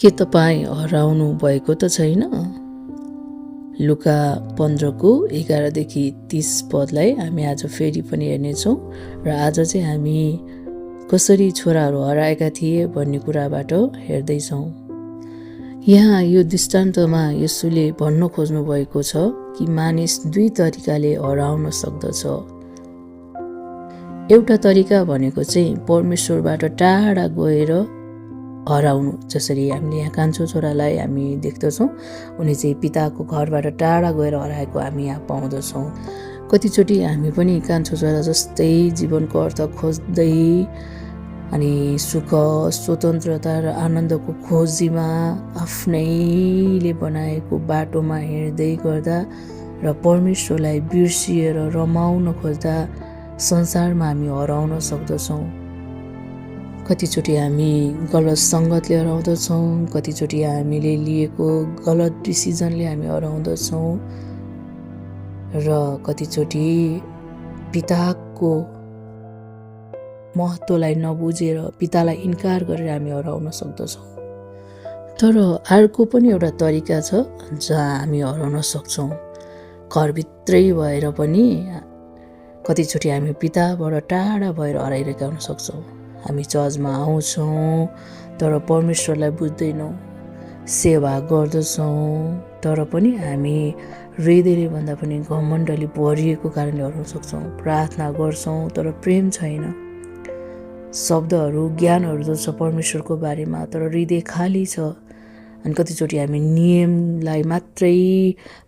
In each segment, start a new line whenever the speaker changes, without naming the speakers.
के तपाईँ हराउनु भएको त छैन? लुका 15को 11देखि 30 पदलाई हामी आज फेरि पनि हेर्नेछौँ र आज चाहिँ हामी कसरी छोराहरू हराएका थिए भन्ने कुराबाट हेर्दैछौँ। यहाँ यो दृष्टान्तमा येशूले भन्न खोज्नु भएको छ कि मानिस दुई तरिकाले हराउन सक्दछ। एउटा तरिका भनेको चाहिँ परमेश्वरबाट टाढा गएर हराउनु, जसरी हामीले यहाँ कान्छो छोरालाई हामी देख्दछौँ, उनी चाहिँ पिताको घरबाट टाढा गएर हराएको हामी यहाँ पाउँदछौँ। कतिचोटि हामी पनि कान्छो छोरा जस्तै जीवनको अर्थ खोज्दै अनि सुख, स्वतन्त्रता र आनन्दको खोजीमा आफ्नैले बनाएको बाटोमा हिँड्दै गर्दा र परमेश्वरलाई बिर्सिएर रमाउन खोज्दा संसारमा हामी हराउन सक्दछौँ। कतिचोटि हामी गलत सङ्गतले हराउँदछौँ, कतिचोटि हामीले लिएको गलत डिसिजनले हामी हराउँदछौँ र कतिचोटि पिताको महत्त्वलाई नबुझेर पितालाई इन्कार गरेर हामी हराउन सक्दछौँ। तर अर्को पनि एउटा तरिका छ जहाँ हामी हराउन सक्छौँ। घरभित्रै भएर पनि कतिचोटि हामी पिताबाट टाढा भएर हराइरहेका हुन सक्छौँ। हामी चर्चमा आउँछौँ तर परमेश्वरलाई बुझ्दैनौँ, सेवा गर्दछौँ तर पनि हामी हृदयले भन्दा पनि घमण्डले भरिएको कारणले हराउन सक्छौँ। प्रार्थना गर्छौँ तर प्रेम छैन, शब्दहरू ज्ञानहरू त छ परमेश्वरको बारेमा तर हृदय खाली छ। अनि कतिचोटि हामी नियमलाई मात्रै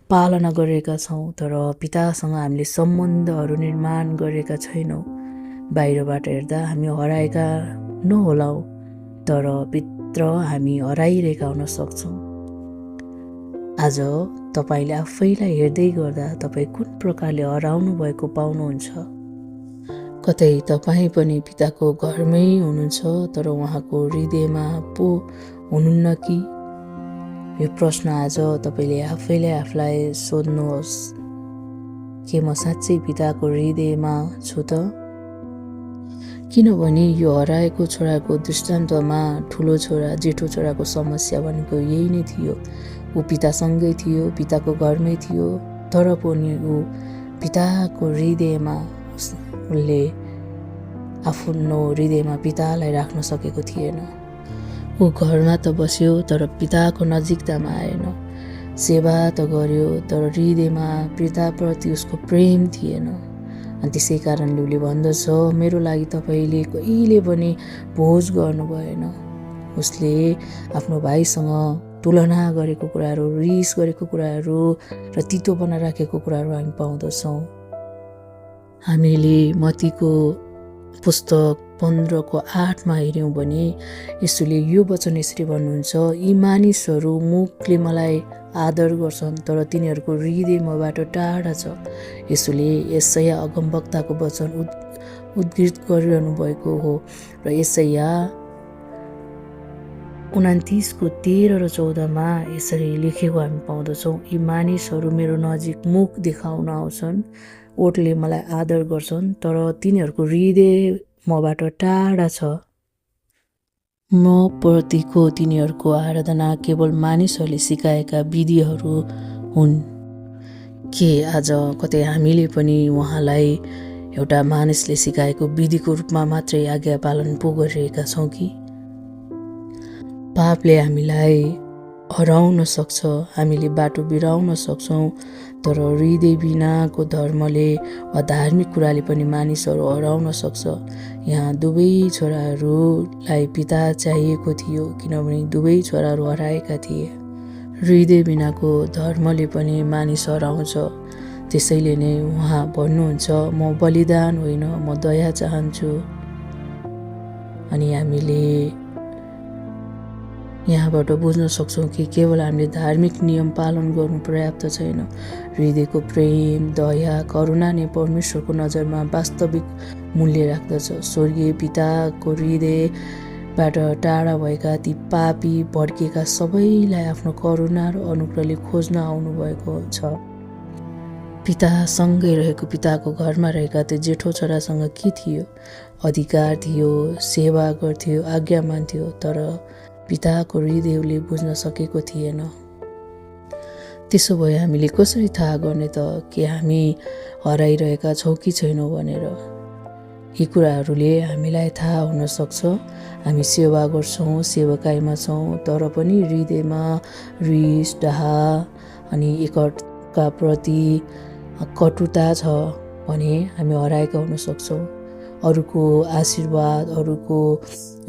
पालना गरेका छौँ तर पितासँग हामीले सम्बन्धहरू निर्माण गरेका छैनौँ। बाहिरबाट हेर्दा हामी हराएका नहोलाौँ तर भित्र हामी हराइरहेका हुन सक्छौँ। आज तपाईँले आफैलाई हेर्दै गर्दा तपाईँ कुन प्रकारले हराउनु भएको पाउनुहुन्छ? कतै तपाईँ पनि पिताको घरमै हुनुहुन्छ तर उहाँको हृदयमा पो हुनुहुन्न कि? यो प्रश्न आज तपाईँले आफूलाई सोध्नुहोस्, के म साँच्चै पिताको हृदयमा छु त? किनभने यो हराएको छोराको दृष्टान्तमा ठुलो छोरा जेठो छोराको समस्या भनेको यही नै थियो। ऊ पितासँगै थियो, पिताको घरमै थियो तर पनि ऊ पिताको हृदयमा उसले आफ्नो हृदयमा पितालाई राख्न सकेको थिएन। ऊ घरमा त बस्यो तर पिताको नजिकतामा आएन। सेवा त गर्यो तर हृदयमा पिताप्रति उसको प्रेम थिएन। अनि त्यसै कारणले उसले भन्दछ, मेरो लागि तपाईँले कहिले पनि भोज गर्नु भएन। उसले आफ्नो भाइसँग तुलना गरेको कुराहरू, रिस गरेको कुराहरू र तितोपना राखेको कुराहरू हामी पाउँदछौँ। हामीले मत्तीको पुस्तक 15को 8मा हेऱ्यौँ भने यसुले यो वचन यसरी भन्नुहुन्छ, यी मानिसहरू मुखले मलाई आदर गर्छन् तर तिनीहरूको हृदय मबाट टाढा छ। यसुले यशाया अगमवक्ताको वचन उद्धृत गरिरहनु भएको हो र यशाया 29को 13 र 14मा यसरी लेखेको हामी पाउँदछौँ, यी मानिसहरू मेरो नजिक मुख देखाउन आउँछन्, ओठले मलाई आदर गर्छन् तर तिनीहरूको हृदय मबाट टाढा छ। म प्रतिको तिनीहरूको आराधना केवल मानिसहरूले सिकाएका विधिहरू हुन्। के आज कतै हामीले पनि उहाँलाई एउटा मानिसले सिकाएको विधिको रूपमा मात्रै आज्ञा पालन पो गरिरहेका छौँ कि? पापले हामीलाई हराउन सक्छ, हामीले बाटो बिराउन सक्छौँ तर हृदय बिनाको धर्मले वा धार्मिक कुराले पनि मानिसहरू हराउन सक्छ। यहाँ दुवै छोराहरूलाई पिता चाहिएको थियो किनभने दुवै छोराहरू हराएका थिए। हृदय बिनाको धर्मले पनि मानिस हराउँछ। त्यसैले नै उहाँ भन्नुहुन्छ, म बलिदान होइन म दया चाहन्छु। अनि हामीले यहाँबाट बुझ्न सक्छौँ कि केवल हामीले धार्मिक नियम पालन गर्नु पर्याप्त छैन। हृदयको प्रेम, दया, करुणा नै परमेश्वरको नजरमा वास्तविक मूल्य राख्दछ। स्वर्गीय पिताको हृदयबाट टाढा भएका ती पापी भड्किएका सबैलाई आफ्नो करुणा र अनुग्रहले खोज्न आउनुभएको छ। पितासँगै रहेको, पिताको घरमा रहेका त्यो जेठो छोरासँग के थियो? अधिकार थियो, सेवा गर्थ्यो, आज्ञा मान्थ्यो तर पिताको हृदयले बुझ्न सकेको थिएन। त्यसो भए हामीले कसरी थाहा गर्ने त कि हामी हराइरहेका छौँ कि छैनौँ भनेर? यी कुराहरूले हामीलाई थाहा हुन सक्छ हामी सेवा गर्छौँ, सेवकाईमा छौँ, तर पनि हृदयमा रिस, डाहा अनि एकअर्काप्रति कटुता छ भने हामी हराएका हुन सक्छौँ। अरूको आशीर्वाद, अरूको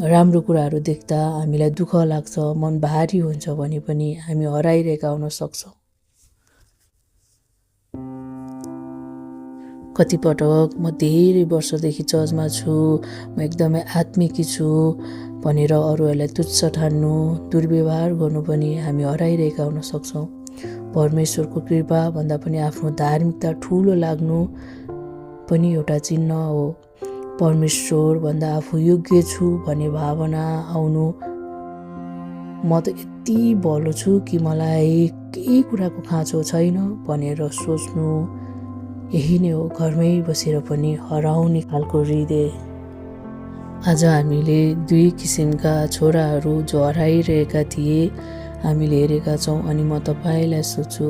राम्रो कुराहरू देख्दा हामीलाई दुःख लाग्छ, मन भारी हुन्छ भने पनि हामी हराइरहेका हुन सक्छौँ। कतिपटक म धेरै वर्षदेखि चर्चमा छु, म एकदमै आत्मिकी छु भनेर अरूहरूलाई तुच्छ ठान्नु, दुर्व्यवहार गर्नु पनि हामी हराइरहेका हुन सक्छौँ। परमेश्वरको कृपा भन्दा पनि आफ्नो धार्मिकता ठुलो लाग्नु पनि एउटा चिन्ह हो। परमेश्वर भन्दा आफू योग्य छु भन्ने भावना आउनु, म त यति भलो छु कि मलाई केही कुराको खाँचो छैन भनेर सोच्नु, यही नै हो घरमै बसेर पनि हराउने खालको हृदय। आज हामीले दुई किसिमका छोराहरू जो हराइरहेका थिए हामीले हेरेका छौँ। अनि म तपाईँलाई सोध्छु,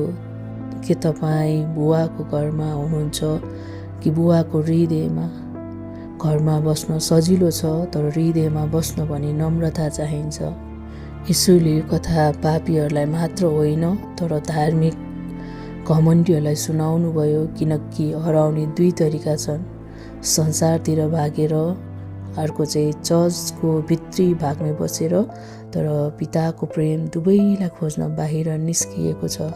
के तपाईँ बुवाको घरमा हुनुहुन्छ कि बुवाको हृदयमा? घरमा बस्न सजिलो छ, तर हृदयमा बस्न भने नम्रता चाहिन्छ। यसुले कथा पापीहरूलाई मात्र होइन तर धार्मिक घमण्डीहरूलाई सुनाउनु भयो, किनकि हराउने दुई तरिका छन्, संसारतिर भागेर, अर्को चाहिँ चर्चको भित्री भागमै बसेर तर पिताको प्रेम दुवैलाई खोज्न बाहिर निस्किएको छ।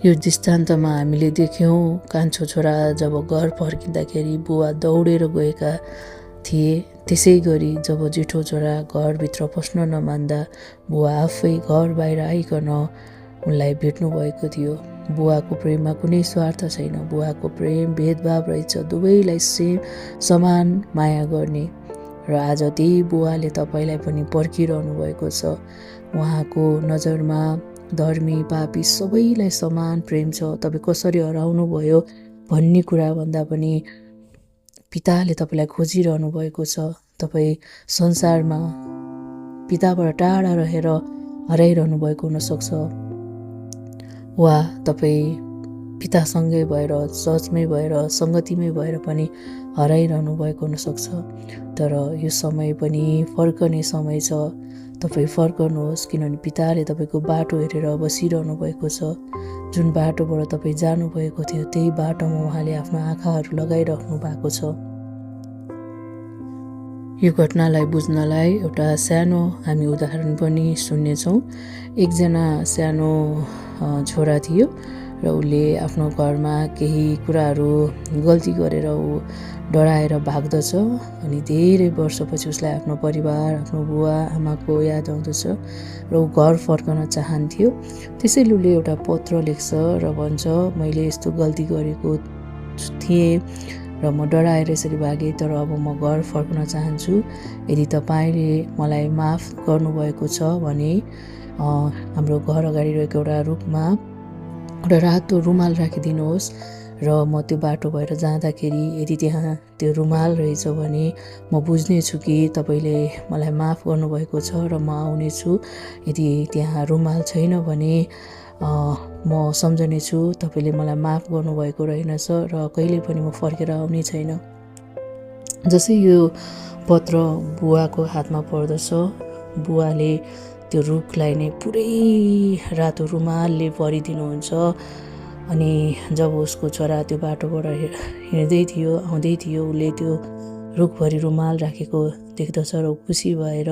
यो दृष्टान्तमा हामीले देख्यौँ कान्छो छोरा जब घर फर्किँदाखेरि बुवा दौडेर गएका थिए, त्यसै गरी जब जेठो छोरा घरभित्र पस्न नमान्दा बुवा आफै घर बाहिर आइकन उनलाई भेट्नु भएको थियो। बुवाको प्रेममा कुनै स्वार्थ छैन, बुवाको प्रेम भेदभाव रहेछ, दुवैलाई समान माया गर्ने। र आज त्यही बुवाले तपाईँलाई पनि पर्खिरहनु भएको छ। उहाँको नजरमा धर्मी पापी सबैलाई समान प्रेम छ। तपाईँ कसरी हराउनु भयो भन्ने कुरा भन्दा पनि पिताले तपाईँलाई खोजिरहनु भएको छ। तपाईँ संसारमा पिताबाट टाढा रहेर हराइरहनु भएको हुनसक्छ, वा तपाईँ पितासँगै भएर चर्चमै भएर सङ्गतिमै भएर पनि हराइरहनु भएको हुनसक्छ। तर यो समय पनि फर्कने समय छ। तपाईँ फर्कनुहोस्, किनभने पिताले तपाईँको बाटो हेरेर बसिरहनु भएको छ। जुन बाटोबाट तपाईँ जानुभएको थियो त्यही बाटोमा उहाँले आफ्नो आँखाहरू लगाइराख्नु भएको छ। यो घटनालाई बुझ्नलाई एउटा सानो हामी उदाहरण पनि सुन्नेछौँ। एकजना सानो छोरा थियो र उसले आफ्नो घरमा केही कुराहरू गल्ती गरेर ऊ डराएर भाग्दछ। अनि धेरै वर्षपछि उसलाई आफ्नो परिवार, आफ्नो बुवा आमाको याद आउँदछ र ऊ घर फर्कन चाहन्थ्यो। त्यसैले उसले एउटा पत्र लेख्छ र भन्छ, मैले यस्तो गल्ती गरेको थिएँ र म डराएर यसरी भागेँ, तर अब म घर फर्कन चाहन्छु। यदि तपाईँले मलाई माफ गर्नुभएको छ भने हाम्रो घर अगाडि रहेको एउटा रुखमा एउटा रातो रुमाल राखिदिनुहोस् र म त्यो बाटो भएर जाँदाखेरि यदि त्यहाँ त्यो रुमाल रहेछ भने म बुझ्नेछु कि तपाईँले मलाई माफ गर्नुभएको छ र म आउनेछु। यदि त्यहाँ रुमाल छैन भने म सम्झनेछु तपाईँले मलाई माफ गर्नुभएको रहेनछ र कहिले पनि म फर्केर आउने छैन। जसै यो पत्र बुवाको हातमा पर्दछ, बुवाले त्यो रुखलाई नै पुरै रातो रुमालले भरिदिनुहुन्छ। अनि जब उसको छोरा त्यो बाटोबाट हिँड्दै थियो, आउँदै थियो, उसले त्यो रुखभरि रुमाल राखेको देख्दछ र खुसी भएर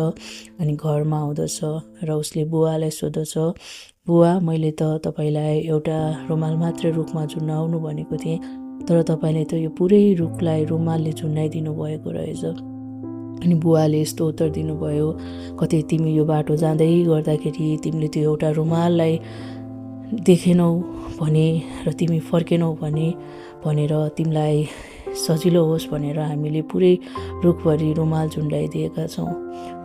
अनि घरमा आउँदछ र उसले बुवालाई सोध्दछ, बुवा मैले त तपाईँलाई एउटा रुमाल मात्रै रुखमा झुन्डाउनु भनेको थिएँ, तर तपाईँले त यो पुरै रुखलाई रुमालले झुन्डाइदिनु भएको रहेछ। अनि बुवाले यस्तो उत्तर दिनुभयो, कतै तिमी यो बाटो जाँदै गर्दाखेरि तिमीले त्यो एउटा रुमाललाई देखेनौ भने र तिमी फर्केनौ भने भनेर तिमीलाई सजिलो होस् भनेर हामीले पुरै रुखभरि रुमाल झुन्डाइदिएका छौँ।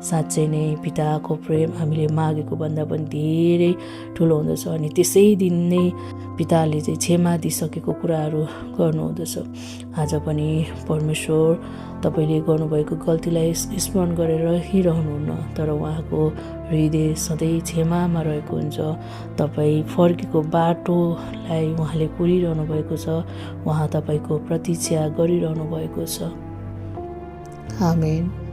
साँच्चै नै पिताको प्रेम हामीले मागेको भन्दा पनि धेरै ठुलो हुँदछ अनि त्यसै दिन नै पिताले चाहिँ क्षमा दिइसकेको कुराहरू गर्नुहुँदछ। आज पनि परमेश्वर तपाईँले गर्नुभएको गल्तीलाई स्मरण गरेर हिँडिरहनुहुन्न, तर उहाँको हृदय सधैँ क्षमामा रहेको हुन्छ। तपाईँ फर्केको बाटोलाई उहाँले कुरिरहनु भएको छ, उहाँ तपाईँको प्रतीक्षा गरिरहनु भएको छ। आमेन।